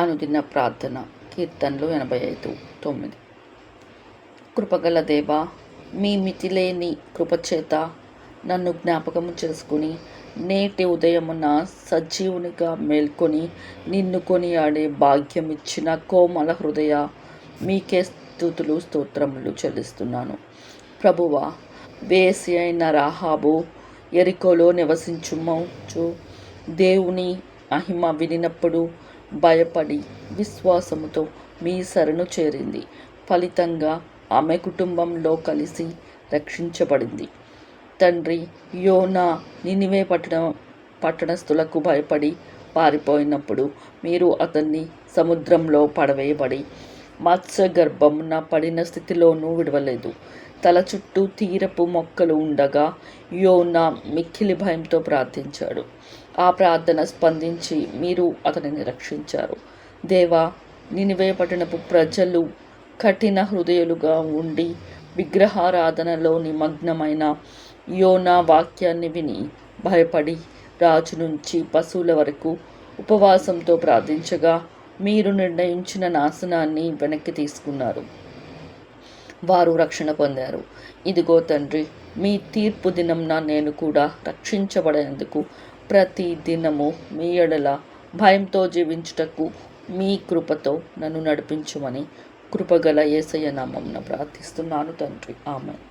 అనుదిన ప్రార్థన కీర్తనలు 85:9. కృపగల దేవా, మీ మితిలేని కృపచేత నన్ను జ్ఞాపకము చేసుకుని నేటి ఉదయమున సజీవునిగా మేల్కొని నిన్ను కొనియాడే భాగ్యం ఇచ్చిన కోమల హృదయ మీకే స్తుతులు స్తోత్రములు చెల్లిస్తున్నాను. ప్రభువా, వేసి అయిన రాహాబు యెరికోలో నివసించుచు దేవుని మహిమ వినినప్పుడు భయపడి విశ్వాసముతో మీ శరణు చేరింది. ఫలితంగా ఆమె కుటుంబంలో కలిసి రక్షించబడింది. తండ్రి, యోనా నినివే పట్టణస్థులకు భయపడి పారిపోయినప్పుడు మీరు అతన్ని సముద్రంలో పడవేయబడి మత్స్య గర్భమున పడిన స్థితిలోనూ విడవలేదు. తల చుట్టూ తీరపు మొక్కలు ఉండగా యోనా మిక్కిలి భయంతో ప్రార్థించాడు. ఆ ప్రార్థన స్పందించి మీరు అతనిని రక్షించారు. దేవా, నినివే పట్టణపు ప్రజలు కఠిన హృదయులుగా ఉండి విగ్రహారాధనలో నిమగ్నమైన యోనా వాక్యాన్ని విని భయపడి రాజు నుంచి పశువుల వరకు ఉపవాసంతో ప్రార్థించగా మీరు నిర్ణయించిన నాశనాన్ని వెనక్కి తీసుకున్నారు. వారు రక్షణ పొందారు. ఇదిగో తండ్రి, మీ తీర్పు దినంన నేను కూడా రక్షించబడేందుకు ప్రతి దినము మీ ఎడల భయంతో జీవించుటకు మీ కృపతో నన్ను నడిపించుమని కృపగల యేసయ్య నామమున ప్రార్థిస్తున్నాను తండ్రి. ఆమేన్.